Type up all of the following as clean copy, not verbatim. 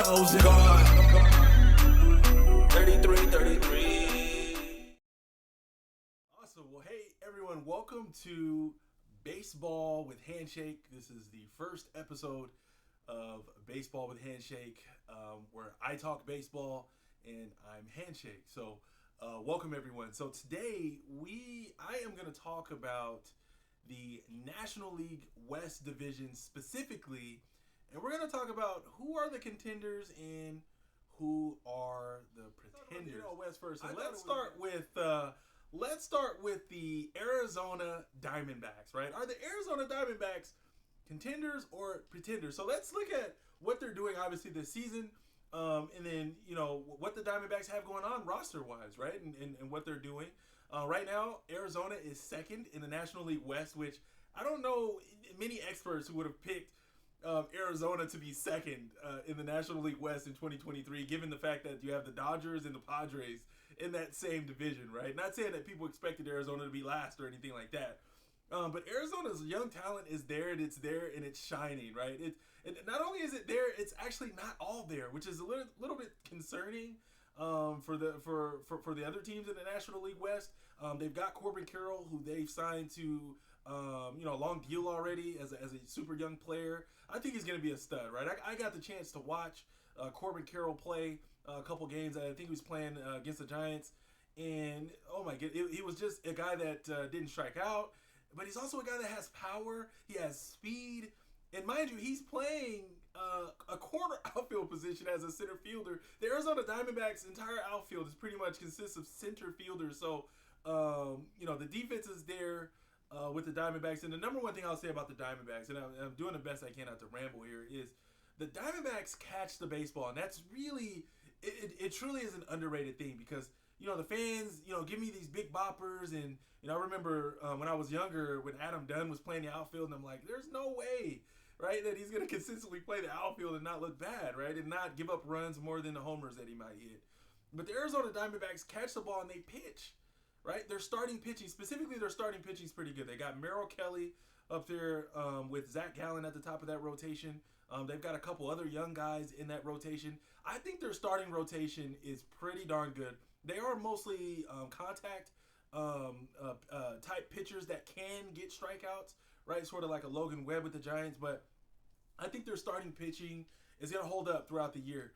chosen. God. 33. Awesome. Well, hey, everyone. Welcome to Baseball with Handshake. This is the first episode of Baseball with Handshake, where I talk baseball and I'm Handshake. So, welcome, everyone. So today, I am going to talk about the National League West Division specifically, and we're going to talk about who are the contenders and who are the pretenders. NL West first. And let's start with the Arizona Diamondbacks, right? Are the Arizona Diamondbacks contenders or pretenders? So let's look at what they're doing, obviously, this season, and then, what the Diamondbacks have going on roster-wise, right? And what they're doing. Right now, Arizona is second in the National League West, which I don't know many experts who would have picked Arizona to be second in the National League West in 2023, given the fact that you have the Dodgers and the Padres in that same division, right? Not saying that people expected Arizona to be last or anything like that, but Arizona's young talent is there, and it's shining, right? And not only is it there, it's actually not all there, which is a little bit concerning for the other teams in the National League West. They've got Corbin Carroll, who they've signed to a long deal already as a super young player. I think he's going to be a stud, right? I got the chance to watch Corbin Carroll play a couple games. I think he was playing against the Giants, and oh my god, he was just a guy that didn't strike out, but he's also a guy that has power. He has speed, and mind you, he's playing a corner outfield position as a center fielder. The Arizona Diamondbacks' entire outfield is pretty much consists of center fielders. So, the defense is there with the Diamondbacks. And the number one thing I'll say about the Diamondbacks, and I'm doing the best I can not to ramble here, is the Diamondbacks catch the baseball. And that's really, it truly is an underrated thing because, the fans, give me these big boppers. And, I remember when I was younger, when Adam Dunn was playing the outfield, and I'm like, there's no way, right, that he's going to consistently play the outfield and not look bad, right, and not give up runs more than the homers that he might hit. But the Arizona Diamondbacks catch the ball and they pitch, right? Their starting pitching, specifically their starting pitching is pretty good. They got Merrill Kelly up there with Zach Gallen at the top of that rotation. They've got a couple other young guys in that rotation. I think their starting rotation is pretty darn good. They are mostly contact type pitchers that can get strikeouts, right? Sort of like a Logan Webb with the Giants, but I think their starting pitching is going to hold up throughout the year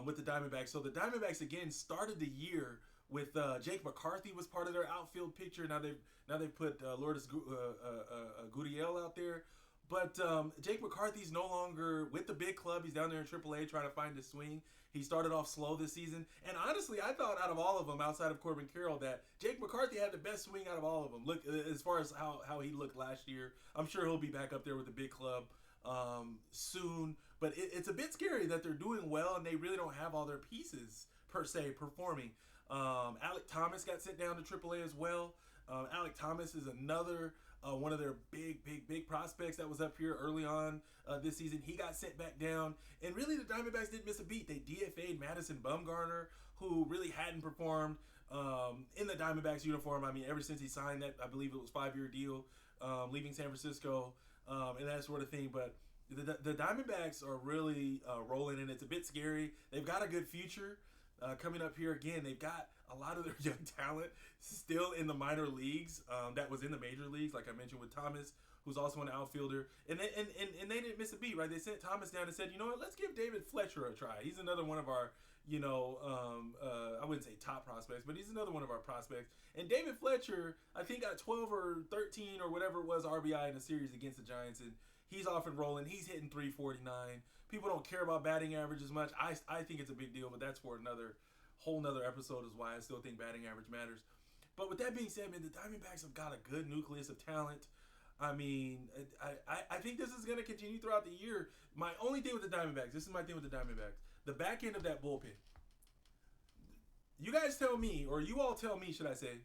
with the Diamondbacks. So the Diamondbacks, again, started the year with Jake McCarthy was part of their outfield picture. Now they've put Lourdes Gurriel out there. But Jake McCarthy's no longer with the big club. He's down there in AAA trying to find his swing. He started off slow this season. And honestly, I thought out of all of them, outside of Corbin Carroll, that Jake McCarthy had the best swing out of all of them. Look, as far as how he looked last year, I'm sure he'll be back up there with the big club soon. But it's a bit scary that they're doing well and they really don't have all their pieces, per se, performing. Alek Thomas got sent down to AAA as well. Alek Thomas is another one of their big prospects that was up here early on this season. He got sent back down, and really the Diamondbacks didn't miss a beat. They DFA'd Madison Bumgarner, who really hadn't performed in the Diamondbacks uniform. I mean, ever since he signed that, I believe it was 5-year deal, leaving San Francisco and that sort of thing. But the Diamondbacks are really rolling, and it's a bit scary. They've got a good future. Coming up here again, they've got a lot of their young talent still in the minor leagues that was in the major leagues, like I mentioned with Thomas, who's also an outfielder. And they didn't miss a beat, right? They sent Thomas down and said, you know what, let's give David Fletcher a try. He's another one of our, I wouldn't say top prospects, but he's another one of our prospects. And David Fletcher, I think, got 12 or 13 or whatever it was RBI in the series against the Giants, and he's off and rolling. He's hitting 349. People don't care about batting average as much. I think it's a big deal, but that's for whole nother episode, is why I still think batting average matters. But with that being said, man, the Diamondbacks have got a good nucleus of talent. I mean, I think this is going to continue throughout the year. My only thing with the Diamondbacks, this is my thing with the Diamondbacks, the back end of that bullpen. You guys tell me, or you all tell me, should I say,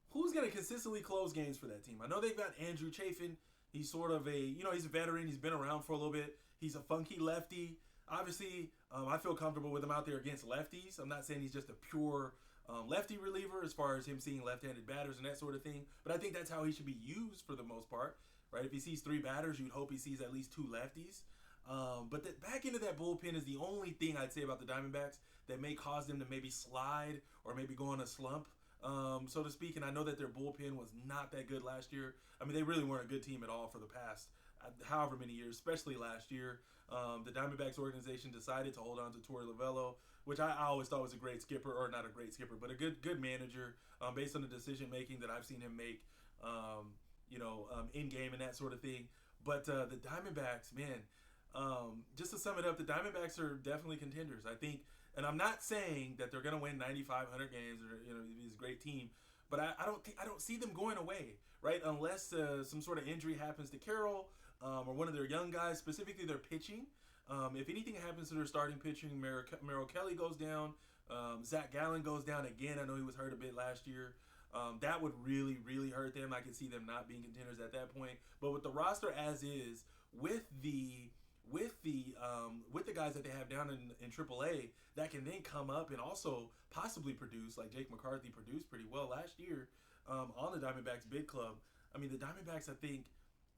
who's going to consistently close games for that team? I know they've got Andrew Chafin. He's sort of he's a veteran. He's been around for a little bit. He's a funky lefty. Obviously, I feel comfortable with him out there against lefties. I'm not saying he's just a pure lefty reliever as far as him seeing left-handed batters and that sort of thing. But I think that's how he should be used for the most part, right? If he sees 3 batters, you'd hope he sees at least 2 lefties. But the back end of that bullpen is the only thing I'd say about the Diamondbacks that may cause them to maybe slide or maybe go on a slump, so to speak. And I know that their bullpen was not that good last year. I mean, they really weren't a good team at all for the past however many years, especially last year. The Diamondbacks organization decided to hold on to Torey Lovello, which I always thought was a great skipper, or not a great skipper, but a good manager, based on the decision making that I've seen him make, in game and that sort of thing. But the Diamondbacks, man, just to sum it up, the Diamondbacks are definitely contenders. I think, and I'm not saying that they're going to win 95, 100 games or be this great team, but I don't see them going away, right? Unless some sort of injury happens to Carroll, or one of their young guys, specifically their pitching. If anything happens to their starting pitching, Merrill Kelly goes down, Zach Gallen goes down again. I know he was hurt a bit last year. That would really, really hurt them. I could see them not being contenders at that point. But with the roster as is, with the guys that they have down in AAA that can then come up and also possibly produce, like Jake McCarthy produced pretty well last year on the Diamondbacks big club. I mean, the Diamondbacks, I think,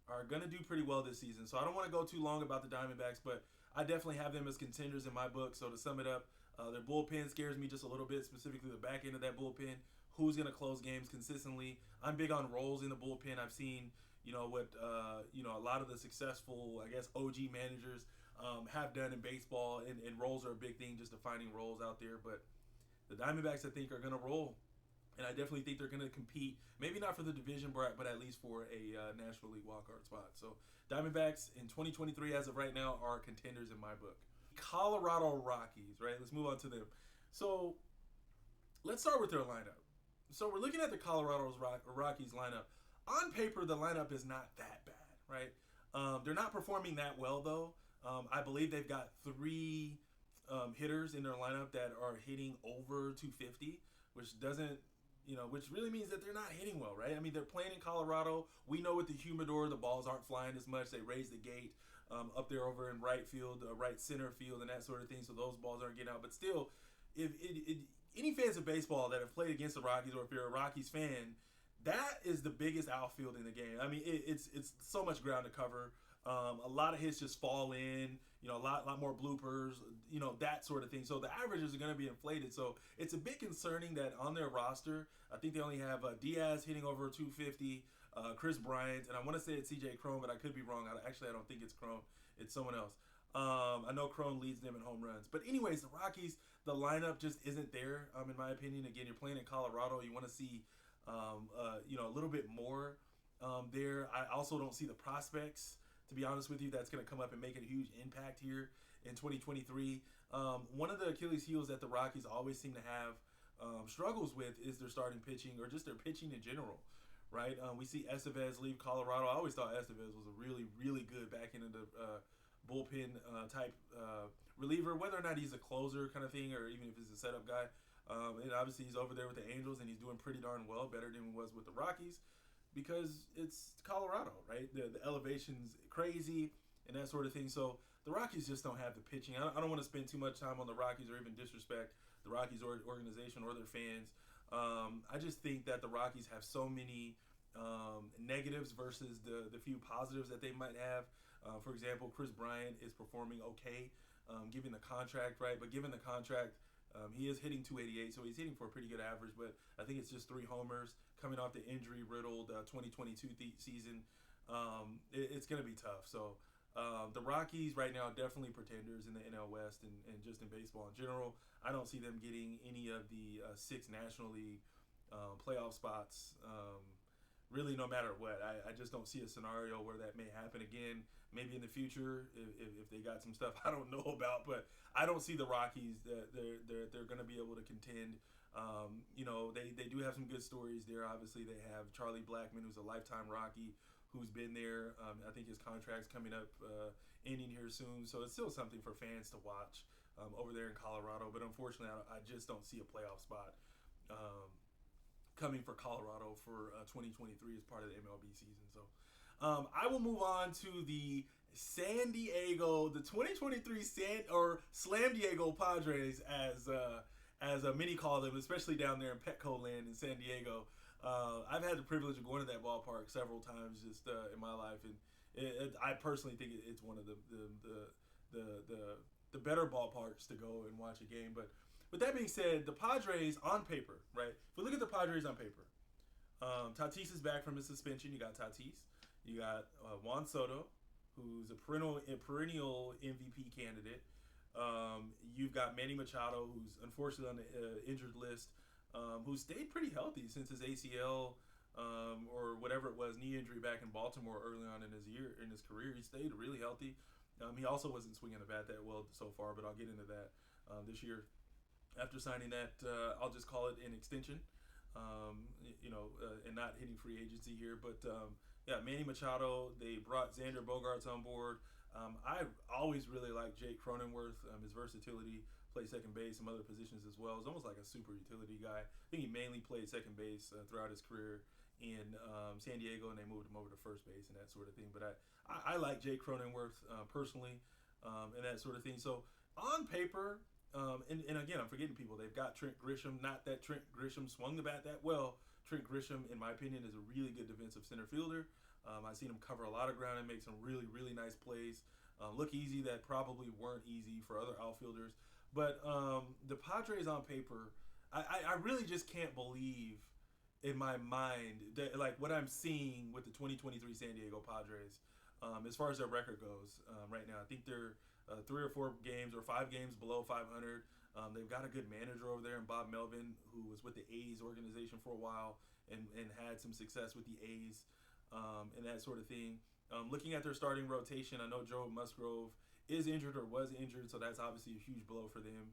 are going to do pretty well this season. So I don't want to go too long about the Diamondbacks, but I definitely have them as contenders in my book. So to sum it up, their bullpen scares me just a little bit, specifically the back end of that bullpen. Who's going to close games consistently? I'm big on roles in the bullpen. I've seen, what a lot of the successful, I guess, OG managers have done in baseball, and roles are a big thing, just defining roles out there. But the Diamondbacks, I think, are going to roll. And I definitely think they're going to compete, maybe not for the division, but at least for a National League wildcard spot. So Diamondbacks in 2023, as of right now, are contenders in my book. Colorado Rockies, right? Let's move on to them. So let's start with their lineup. So we're looking at the Colorado Rockies lineup. On paper, the lineup is not that bad, right? They're not performing that well, though. I believe they've got 3 hitters in their lineup that are hitting over 250, which doesn't, which really means that they're not hitting well, right? I mean, they're playing in Colorado. We know with the humidor, the balls aren't flying as much. They raise the gate up there over in right field, right center field, and that sort of thing, so those balls aren't getting out. But still, if any fans of baseball that have played against the Rockies, or if you're a Rockies fan, that is the biggest outfield in the game. I mean, it's so much ground to cover. A lot of hits just fall in, a lot more bloopers, that sort of thing. So the averages are going to be inflated. So it's a bit concerning that on their roster, I think they only have Diaz hitting over 250, Chris Bryant, and I want to say it's CJ Cron, but I could be wrong. I don't think it's Cron. It's someone else. I know Cron leads them in home runs. But anyways, the Rockies, the lineup just isn't there, in my opinion. Again, you're playing in Colorado. You want to see, a little bit more there. I also don't see the prospects, to be honest with you, that's going to come up and make a huge impact here in 2023. One of the Achilles heels that the Rockies always seem to have struggles with is their starting pitching, or just their pitching in general, right? We see Estevez leave Colorado. I always thought Estevez was a really, really good back end of the bullpen type reliever, whether or not he's a closer kind of thing, or even if he's a setup guy. And obviously he's over there with the Angels, and he's doing pretty darn well, better than he was with the Rockies, because it's Colorado, right? The elevation's crazy and that sort of thing. So the Rockies just don't have the pitching. I don't want to spend too much time on the Rockies or even disrespect the Rockies organization or their fans. I just think that the Rockies have so many negatives versus the few positives that they might have. For example, Chris Bryant is performing okay, given the contract, right? But given the contract, he is hitting 288, so he's hitting for a pretty good average, but I think it's just 3 homers coming off the injury-riddled 2022 season. It's going to be tough. So the Rockies right now are definitely pretenders in the NL West, and just in baseball in general. I don't see them getting any of the 6 National League playoff spots, really, no matter what. I just don't see a scenario where that may happen again. Maybe in the future, if they got some stuff I don't know about, but I don't see the Rockies that they're going to be able to contend. They do have some good stories there. Obviously, they have Charlie Blackmon, who's a lifetime Rocky, who's been there. I think his contract's coming up, ending here soon, so it's still something for fans to watch over there in Colorado. But unfortunately, I just don't see a playoff spot coming for Colorado for 2023 as part of the MLB season. So I will move on to the San Diego, the 2023 Slam Diego Padres, as many call them, especially down there in Petco land in San Diego. I've had the privilege of going to that ballpark several times just in my life, and I personally think it's one of the the the better ballparks to go and watch a game. But with that being said, the Padres on paper, right? If we look at the Padres on paper, Tatis is back from his suspension. You got Tatis. You got Juan Soto, who's a perennial MVP candidate. You've got Manny Machado, who's unfortunately on the injured list, who stayed pretty healthy since his ACL or whatever it was, knee injury back in Baltimore early on in his career. He stayed really healthy. He also wasn't swinging the bat that well so far, but I'll get into that this year. After signing that, I'll just call it an extension, and not hitting free agency here. But yeah, Manny Machado. They brought Xander Bogaerts on board. I always really liked Jake Cronenworth, his versatility, played second base, some other positions as well. He's almost like a super utility guy. I think he mainly played second base throughout his career in San Diego, and they moved him over to first base and that sort of thing. But I like Jake Cronenworth personally, and that sort of thing. So on paper, and again, I'm forgetting people. They've got Trent Grisham. Not that Trent Grisham swung the bat that well. Trent Grisham, in my opinion, is a really good defensive center fielder. I've seen him cover a lot of ground and make some really, really nice plays. Look easy that probably weren't easy for other outfielders. But the Padres on paper, I really just can't believe in my mind that like what I'm seeing with the 2023 San Diego Padres as far as their record goes right now. I think they're 3 or 4 games or 5 games below 500. They've got a good manager over there in Bob Melvin, who was with the A's organization for a while and had some success with the A's and that sort of thing. Looking at their starting rotation, I know Joe Musgrove is injured or was injured, so that's obviously a huge blow for them.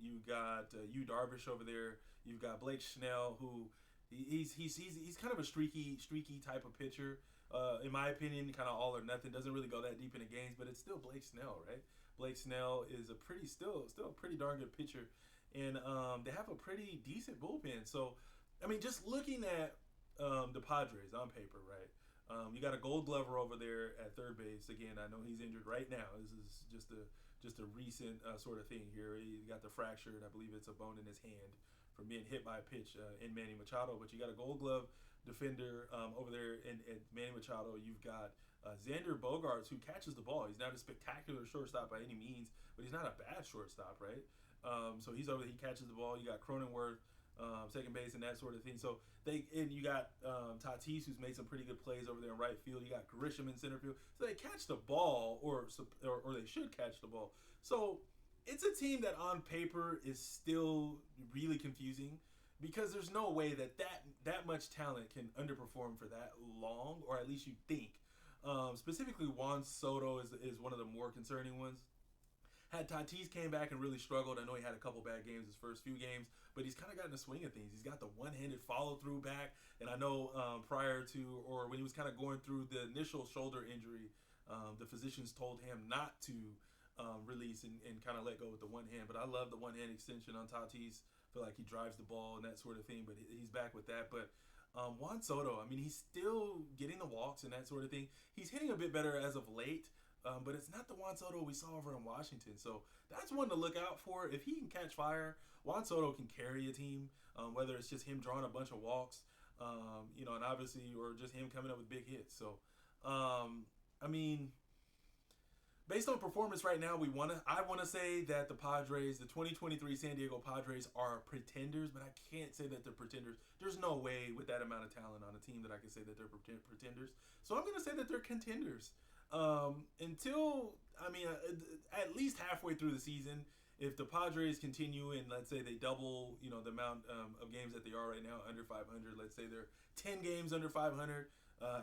You got Yu Darvish over there. You've got Blake Snell, who he's kind of a streaky type of pitcher. In my opinion, kind of all or nothing. Doesn't really go that deep into games, but it's still Blake Snell, right? Blake Snell is still a pretty darn good pitcher, and they have a pretty decent bullpen. So, I mean, just looking at the Padres on paper, right? You got a Gold Glover over there at third base. Again, I know he's injured right now. This is just a recent sort of thing here. He got the fractured, I believe it's a bone in his hand from being hit by a pitch in Manny Machado. But you got a Gold Glove defender over there in Manny Machado. You've got Xander Bogaerts, who catches the ball. He's not a spectacular shortstop by any means, but he's not a bad shortstop, right? So he's over there. He catches the ball. You got Cronenworth, second base, and that sort of thing. So you got Tatis, who's made some pretty good plays over there in right field. You got Grisham in center field. So they catch the ball, or they should catch the ball. So it's a team that on paper is still really confusing, because there's no way that much talent can underperform for that long, or at least you think. Specifically, Juan Soto is one of the more concerning ones. Had Tatis came back and really struggled, I know he had a couple bad games his first few games, but he's kind of gotten the swing of things. He's got the one-handed follow-through back, and I know prior to, or when he was kind of going through the initial shoulder injury, the physicians told him not to release and kind of let go with the one hand. But I love the one-hand extension on Tatis. I feel like he drives the ball and that sort of thing, but he's back with that. But Juan Soto, I mean, he's still getting the walks and that sort of thing. He's hitting a bit better as of late. But it's not the Juan Soto we saw over in Washington. So that's one to look out for. If he can catch fire, Juan Soto can carry a team, whether it's just him drawing a bunch of walks, and obviously, or just him coming up with big hits. So, I mean, based on performance right now, I want to say that the 2023 San Diego Padres are pretenders, but I can't say that they're pretenders. There's no way with that amount of talent on a team that I can say that they're pretenders. So I'm going to say that they're contenders. Until, at least halfway through the season, if the Padres continue and let's say they double, the amount of games that they are right now, under 500, let's say they're 10 games under 500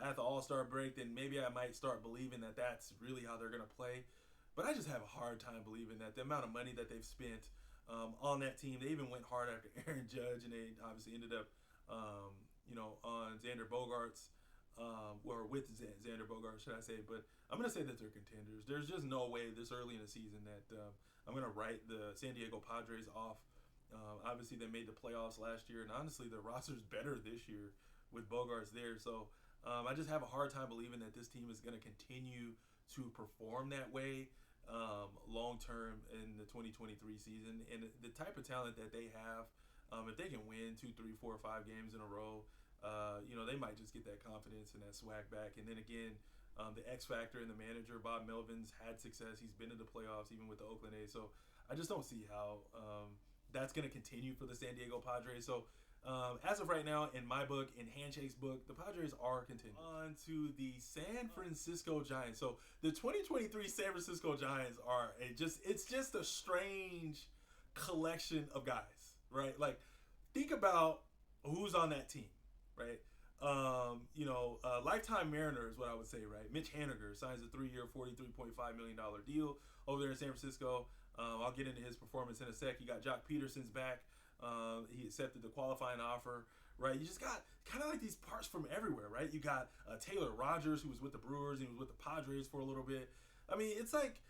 at the All-Star break, then maybe I might start believing that that's really how they're going to play. But I just have a hard time believing that the amount of money that they've spent on that team. They even went hard after Aaron Judge, and they obviously ended up, on Xander Bogaerts. Or with Xander Bogaerts, should I say. But I'm going to say that they're contenders. There's just no way this early in the season that I'm going to write the San Diego Padres off. Obviously, they made the playoffs last year, and honestly, the roster's better this year with Bogaerts there. So I just have a hard time believing that this team is going to continue to perform that way long-term in the 2023 season. And the type of talent that they have, if they can win 2, 3, 4, 5 games in a row, they might just get that confidence and that swag back. And then again, The X factor and the manager, Bob Melvin's had success. He's been in the playoffs even with the Oakland A's. So I just don't see how that's going to continue for the San Diego Padres. So as of right now, in my book, in Handshake's book, the Padres are contenders. On to the San Francisco Giants. So the 2023 San Francisco Giants are it's just a strange collection of guys, right? Like, think about who's on that team, right? Lifetime Mariner is what I would say, right? Mitch Haniger signs a 3-year, $43.5 million deal over there in San Francisco. I'll get into his performance in a sec. You got Jock Peterson's back. He accepted the qualifying offer, right? You just got kind of like these parts from everywhere, right? You got Taylor Rogers, who was with the Brewers, and he was with the Padres for a little bit. I mean, it's like,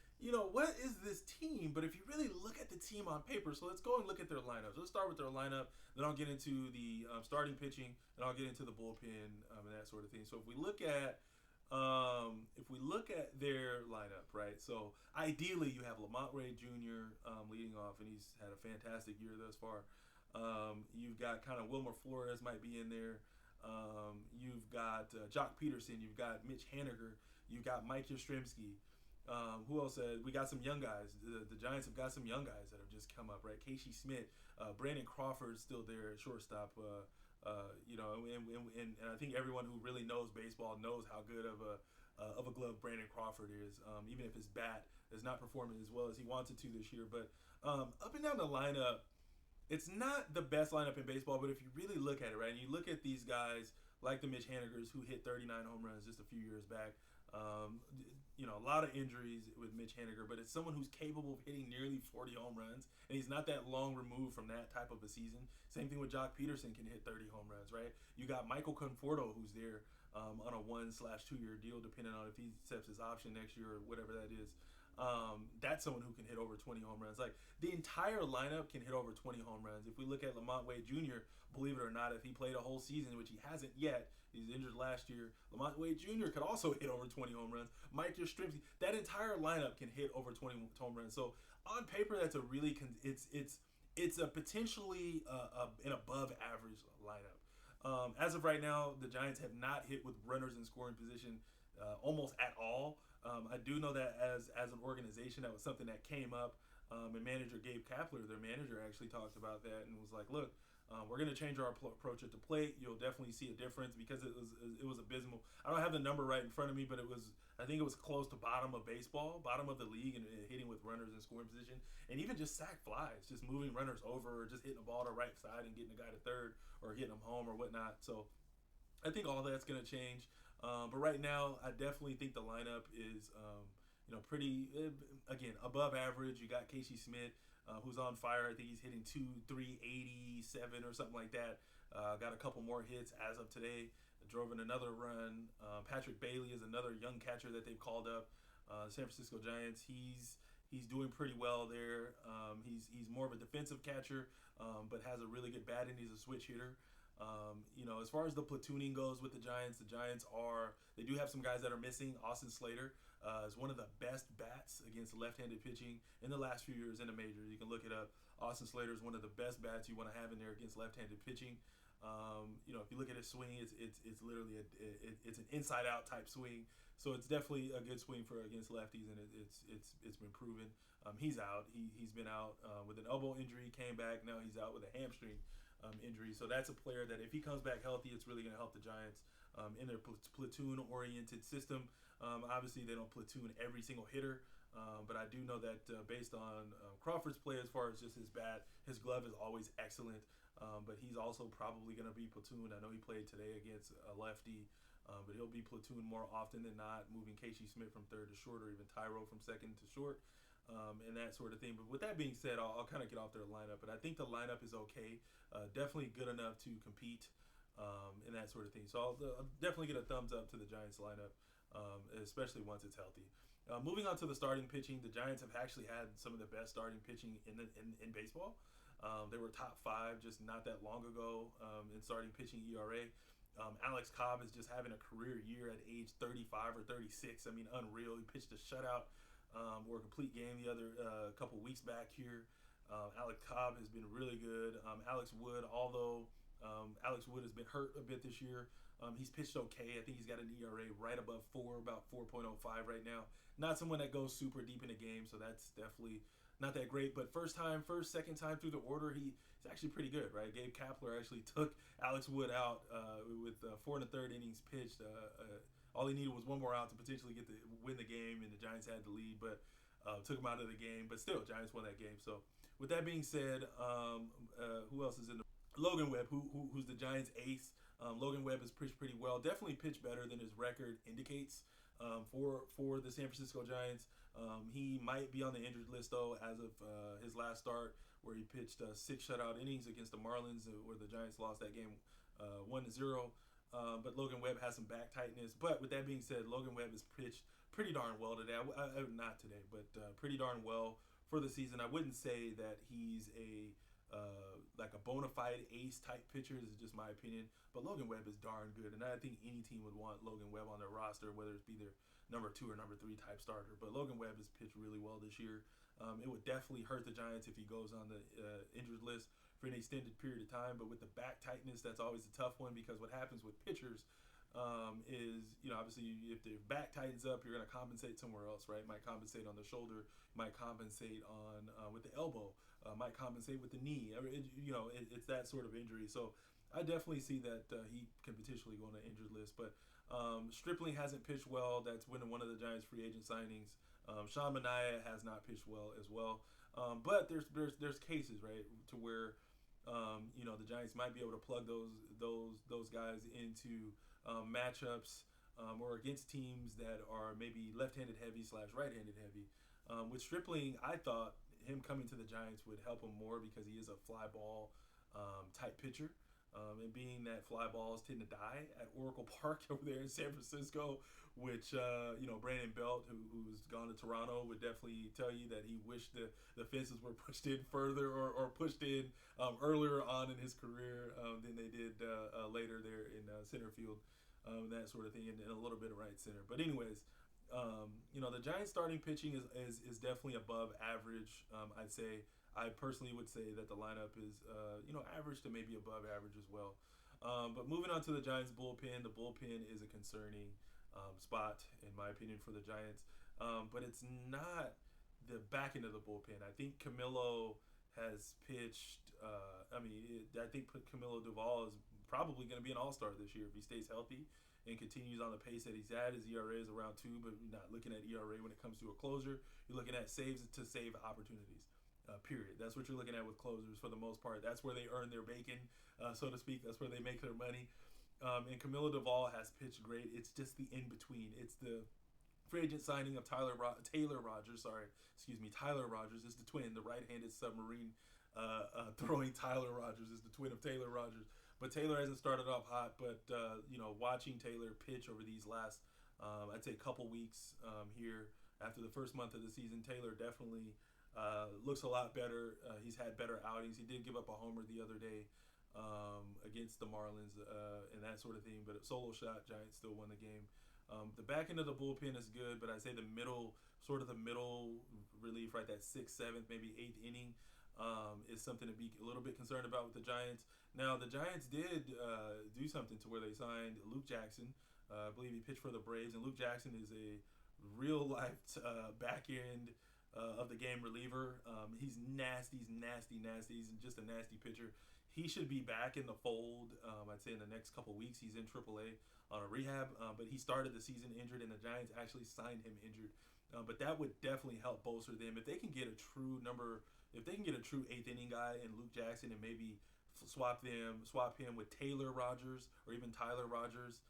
what is this team? But if you really look at the team on paper, so let's go and look at their lineups. Let's start with their lineup, then I'll get into the starting pitching, and I'll get into the bullpen and that sort of thing. So if we look at their lineup, right? So ideally, you have Lamont Ray Jr. Leading off, and he's had a fantastic year thus far. You've got kind of Wilmer Flores might be in there. You've got Jock Peterson. You've got Mitch Haniger. You've got Mike Yastrzemski. Who else? We got some young guys. The Giants have got some young guys that have just come up, right? Casey Smith, Brandon Crawford's still there at shortstop. And I think everyone who really knows baseball knows how good of a glove Brandon Crawford is. Even if his bat is not performing as well as he wanted to this year, but up and down the lineup, it's not the best lineup in baseball. But if you really look at it, right, and you look at these guys like the Mitch Hanigers who hit 39 home runs just a few years back. A lot of injuries with Mitch Haniger, but it's someone who's capable of hitting nearly 40 home runs, and he's not that long removed from that type of a season. Same thing with Jock Peterson, can hit 30 home runs, right? You got Michael Conforto, who's there on a 1/2-year deal, depending on if he accepts his option next year or whatever that is. That's someone who can hit over 20 home runs. Like, the entire lineup can hit over 20 home runs. If we look at Lamont Wade Jr., believe it or not, if he played a whole season, which he hasn't yet, he's injured last year, Lamont Wade Jr. could also hit over 20 home runs. Mike Yastrzemski, that entire lineup can hit over 20 home runs. So on paper, that's a really it's a potentially an above average lineup. As of right now, the Giants have not hit with runners in scoring position almost at all. I do know that as an organization, that was something that came up, and manager Gabe Kapler, their manager, actually talked about that and was like, look, we're going to change our approach at the plate. You'll definitely see a difference, because it was abysmal. I don't have the number right in front of me, but I think it was close to bottom of baseball, bottom of the league, and hitting with runners in scoring position, and even just sack flies, just moving runners over, or just hitting the ball to right side and getting a guy to third, or getting them home or whatnot. So I think all that's going to change. But right now, I definitely think the lineup is, pretty, again, above average. You got Casey Smith, who's on fire. I think he's hitting 387 or something like that. Got a couple more hits as of today. Drove in another run. Patrick Bailey is another young catcher that they've called up. San Francisco Giants. He's doing pretty well there. He's more of a defensive catcher, but has a really good bat, and he's a switch hitter. As far as the platooning goes with the Giants they do have some guys that are missing. Austin Slater is one of the best bats against left-handed pitching in the last few years in the majors. You can look it up. Austin Slater is one of the best bats you want to have in there against left-handed pitching. If you look at his swing, it's literally it's an inside-out type swing. So it's definitely a good swing for against lefties, and it's been proven. He's out. He's been out with an elbow injury. Came back. Now he's out with a hamstring injury. So that's a player that if he comes back healthy, it's really going to help the Giants in their platoon-oriented system. Obviously, they don't platoon every single hitter, but I do know that based on Crawford's play, as far as just his bat, his glove is always excellent. But he's also probably going to be platooned. I know he played today against a lefty, but he'll be platooned more often than not, moving Casey Smith from third to short, or even Tyro from second to short. And that sort of thing. But with that being said, I'll kind of get off their lineup. But I think the lineup is okay. Definitely good enough to compete and that sort of thing. So I'll definitely get a thumbs up to the Giants lineup, especially once it's healthy. Moving on to the starting pitching, the Giants have actually had some of the best starting pitching in baseball. They were top 5 just not that long ago in starting pitching ERA. Alex Cobb is just having a career year at age 35 or 36. I mean, unreal. He pitched a shutout or a complete game the other couple weeks back here. Alex Cobb has been really good. Alex Wood, although Alex Wood has been hurt a bit this year. He's pitched okay. I think he's got an ERA right above 4, about 4.05 right now. Not someone that goes super deep in the game, so that's definitely not that great. But second time through the order, he's actually pretty good, right? Gabe Kapler actually took Alex Wood out with 4 1/3 innings pitched. All he needed was one more out to potentially win the game, and the Giants had the lead, but took him out of the game. But still, Giants won that game. So with that being said, who else is in the Logan Webb, who's the Giants' ace. Logan Webb has pitched pretty well. Definitely pitched better than his record indicates for the San Francisco Giants. He might be on the injured list, though, as of his last start, where he pitched 6 shutout innings against the Marlins, where the Giants lost that game 1-0. But Logan Webb has some back tightness. But with that being said, Logan Webb has pitched pretty darn well today. Not today, but pretty darn well for the season. I wouldn't say that he's like a bona fide ace type pitcher. This is just my opinion. But Logan Webb is darn good, and I think any team would want Logan Webb on their roster, whether it be their number 2 or number 3 type starter. But Logan Webb has pitched really well this year. It would definitely hurt the Giants if he goes on the injured list for an extended period of time. But with the back tightness, that's always a tough one, because what happens with pitchers is, obviously if their back tightens up, you're going to compensate somewhere else, right? Might compensate on the shoulder, might compensate on with the elbow, might compensate with the knee. It's that sort of injury. So I definitely see that he can potentially go on the injured list. But Stripling hasn't pitched well. That's one of the Giants' free agent signings. Sean Manaea has not pitched well as well. But there's cases, right, to where the Giants might be able to plug those guys into matchups or against teams that are maybe left-handed heavy / right-handed heavy. With Stripling, I thought him coming to the Giants would help him more, because he is a fly ball type pitcher. And being that fly balls tend to die at Oracle Park over there in San Francisco, which, Brandon Belt, who's gone to Toronto, would definitely tell you that he wished the fences were pushed in further or pushed in earlier on in his career than they did later there in center field, that sort of thing, and a little bit of right center. But anyways, the Giants starting pitching is definitely above average. I personally would say that the lineup is, average to maybe above average as well. But moving on to the Giants bullpen, the bullpen is a concerning spot, in my opinion, for the Giants. But it's not the back end of the bullpen. I think Camilo has pitched, I think Camilo Duvall is probably going to be an all-star this year if he stays healthy and continues on the pace that he's at. His ERA is around 2, but you're not looking at ERA when it comes to a closer. You're looking at saves to save opportunities. Period. That's what you're looking at with closers for the most part. That's where they earn their bacon, so to speak. That's where they make their money. And Camilo Duvall has pitched great. It's just the in-between. It's the free agent signing of Tyler Rogers. Tyler Rogers is the twin, the right-handed submarine throwing Tyler Rogers is the twin of Taylor Rogers. But Taylor hasn't started off hot. But watching Taylor pitch over these last, I'd say, couple weeks here after the first month of the season, Taylor definitely looks a lot better. He's had better outings. He did give up a homer the other day against the Marlins and that sort of thing. But a solo shot, Giants still won the game. The back end of the bullpen is good, but I'd say the middle relief, right, that 6th, 7th, maybe 8th inning is something to be a little bit concerned about with the Giants. Now, the Giants did do something to where they signed Luke Jackson. I believe he pitched for the Braves, and Luke Jackson is a real-life back end of the game reliever. He's nasty. He's just a nasty pitcher. He should be back in the fold, I'd say, in the next couple weeks. He's in AAA on a rehab, but he started the season injured, and the Giants actually signed him injured. But that would definitely help bolster them if they can get a true 8th inning guy in Luke Jackson, and maybe swap him with Taylor Rogers or even Tyler Rogers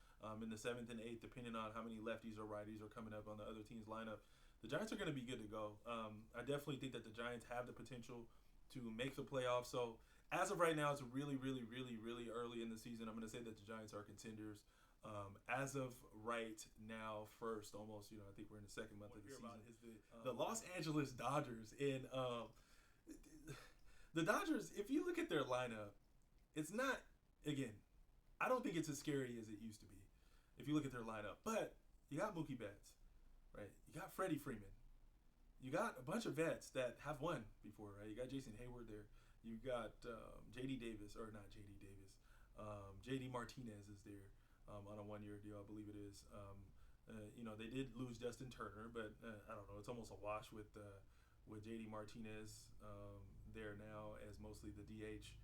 in the 7th and 8th, depending on how many lefties or righties are coming up on the other team's lineup. The Giants are going to be good to go. I definitely think that the Giants have the potential to make the playoffs. So as of right now, it's really, really, really, really early in the season. I'm going to say that the Giants are contenders. As of right now, almost, I think we're in the 2nd month of the season, is the Los Angeles Dodgers. And the Dodgers, if you look at their lineup, it's not, again, I don't think it's as scary as it used to be if you look at their lineup. But you got Mookie Betts. Right, you got Freddie Freeman. You got a bunch of vets that have won before, right? You got Jason Hayward there. You got J.D. Davis, or not J.D. Davis. JD Martinez is there on a 1 year deal, I believe it is. They did lose Justin Turner, but I don't know. It's almost a wash with JD Martinez there now as mostly the DH.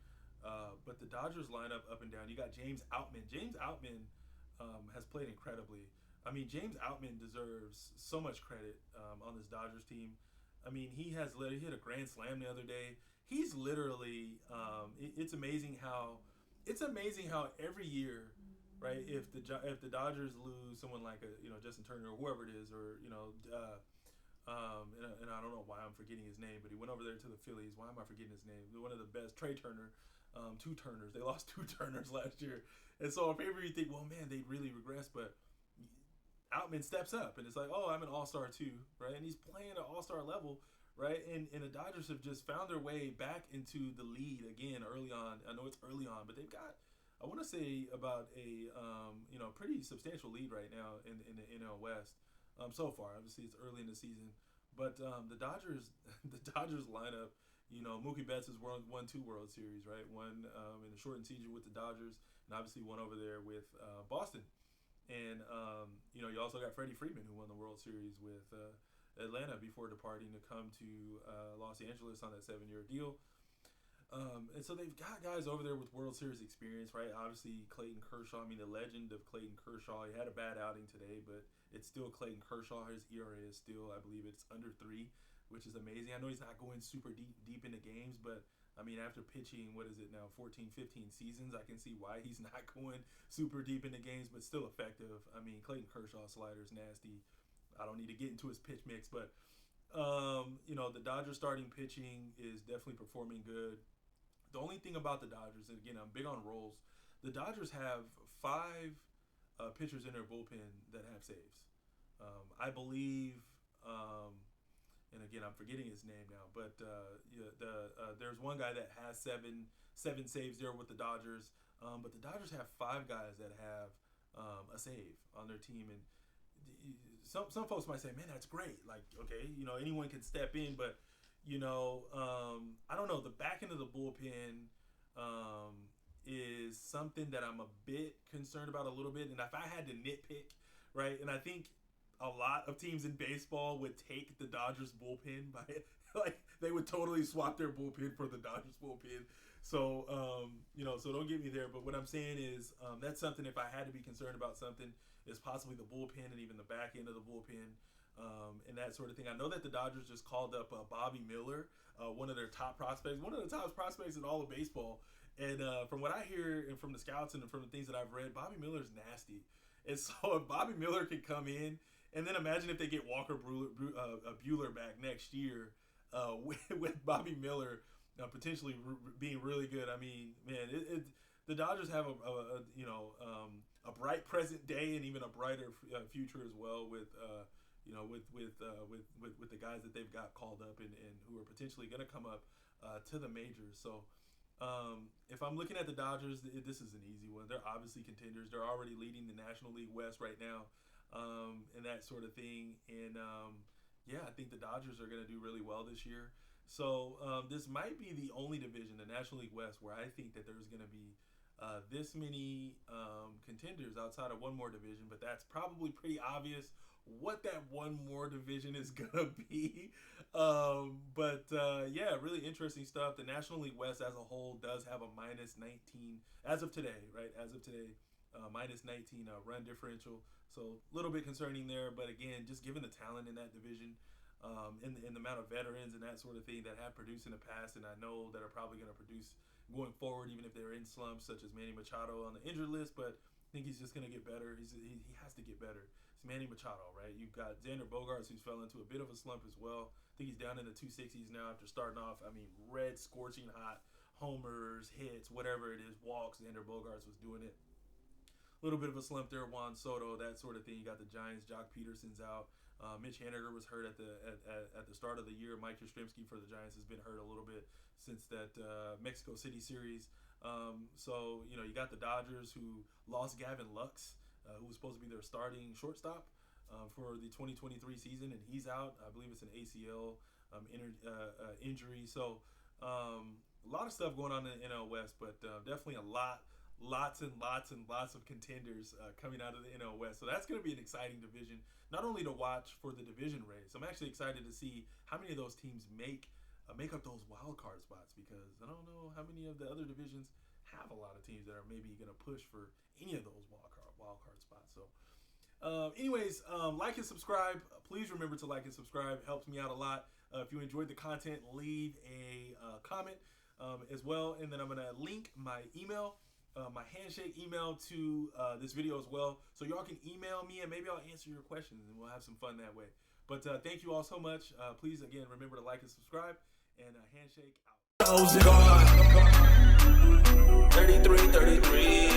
But the Dodgers line up and down. You got James Outman. James Outman has played incredibly. I mean, James Outman deserves so much credit on this Dodgers team. I mean, he hit a grand slam the other day. He's literally. It's amazing how every year, right? If the Dodgers lose someone like Justin Turner or whoever it is, or and I don't know why I'm forgetting his name, but he went over there to the Phillies. Why am I forgetting his name? One of the best, Trey Turner. Two Turners. They lost two Turners last year, and so on paper you think, well, man, they really regressed, but Outman steps up, and it's like, oh, I'm an all-star too, right? And he's playing at all-star level, right? And the Dodgers have just found their way back into the lead again early on. I know it's early on, but they've got, I want to say, about a pretty substantial lead right now in the NL West so far. Obviously, it's early in the season, but the Dodgers lineup. Mookie Betts has won 2 World Series, right? One in the shortened season with the Dodgers, and obviously one over there with Boston. And you also got Freddie Freeman, who won the World Series with Atlanta before departing to come to Los Angeles on that 7-year deal. And so they've got guys over there with World Series experience, right? Obviously, Clayton Kershaw. I mean, the legend of Clayton Kershaw. He had a bad outing today, but it's still Clayton Kershaw. His ERA is still, I believe, it's under 3, which is amazing. I know he's not going super deep into games, but I mean, after pitching, what is it now, 14, 15 seasons, I can see why he's not going super deep into games, but still effective. I mean, Clayton Kershaw slider's nasty. I don't need to get into his pitch mix, but the Dodgers starting pitching is definitely performing good. The only thing about the Dodgers, and again, I'm big on roles, the Dodgers have 5 pitchers in their bullpen that have saves. I believe, and again, I'm forgetting his name now, but there's one guy that has seven saves there with the Dodgers. But the Dodgers have 5 guys that have a save on their team, and some folks might say, "Man, that's great." Like, okay, anyone can step in, but I don't know. The back end of the bullpen is something that I'm a bit concerned about a little bit. And if I had to nitpick, right, and I think a lot of teams in baseball would take the Dodgers bullpen by like they would totally swap their bullpen for the Dodgers bullpen. So so don't get me there. But what I'm saying is that's something. If I had to be concerned about something, is possibly the bullpen and even the back end of the bullpen. And that sort of thing. I know that the Dodgers just called up Bobby Miller, one of their top prospects, one of the top prospects in all of baseball. And from what I hear and from the scouts and from the things that I've read, Bobby Miller's nasty. And so if Bobby Miller can come in, and then imagine if they get Walker Buehler back next year with Bobby Miller potentially being really good. I mean, man, the Dodgers have a bright present day and even a brighter future as well with with the guys that they've got called up and who are potentially going to come up to the majors. So if I'm looking at the Dodgers, this is an easy one. They're obviously contenders. They're already leading the National League West right now, and that sort of thing. And I think the Dodgers are going to do really well this year. So this might be the only division, the National League West, where I think that there's going to be this many contenders outside of one more division, but that's probably pretty obvious what that one more division is gonna be. Really interesting stuff. The National League West as a whole does have a minus 19 as of today, right? As of today, minus 19 run differential. So a little bit concerning there, but again, just given the talent in that division, and the amount of veterans and that sort of thing that have produced in the past, and I know that are probably going to produce going forward, even if they're in slumps, such as Manny Machado on the injured list. But I think he's just going to get better. He has to get better. It's Manny Machado, right? You've got Xander Bogaerts, who's fell into a bit of a slump as well. I think he's down in the 260s now after starting off. I mean, red, scorching hot, homers, hits, whatever it is, walks. Xander Bogaerts was doing it. A little bit of a slump there. Juan Soto, that sort of thing. You got the Giants. Jock Peterson's out. Mitch Haniger was hurt at the start of the year. Mike Yastrzemski for the Giants has been hurt a little bit since that Mexico City series. You got the Dodgers, who lost Gavin Lux, who was supposed to be their starting shortstop for the 2023 season, and he's out. I believe it's an ACL injury. So a lot of stuff going on in the NL West, but definitely a lot lots and lots and lots of contenders coming out of the NL West. So that's going to be an exciting division, not only to watch for the division race. I'm actually excited to see how many of those teams make up those wild card spots, because I don't know how many of the other divisions have a lot of teams that are maybe going to push for any of those wild card spots. So like and subscribe. Please remember to like and subscribe. It helps me out a lot. If you enjoyed the content, leave a comment as well. And then I'm going to link my email, my handshake email to this video as well. So y'all can email me and maybe I'll answer your questions and we'll have some fun that way. But thank you all so much. Please, again, remember to like and subscribe, and handshake out. 33.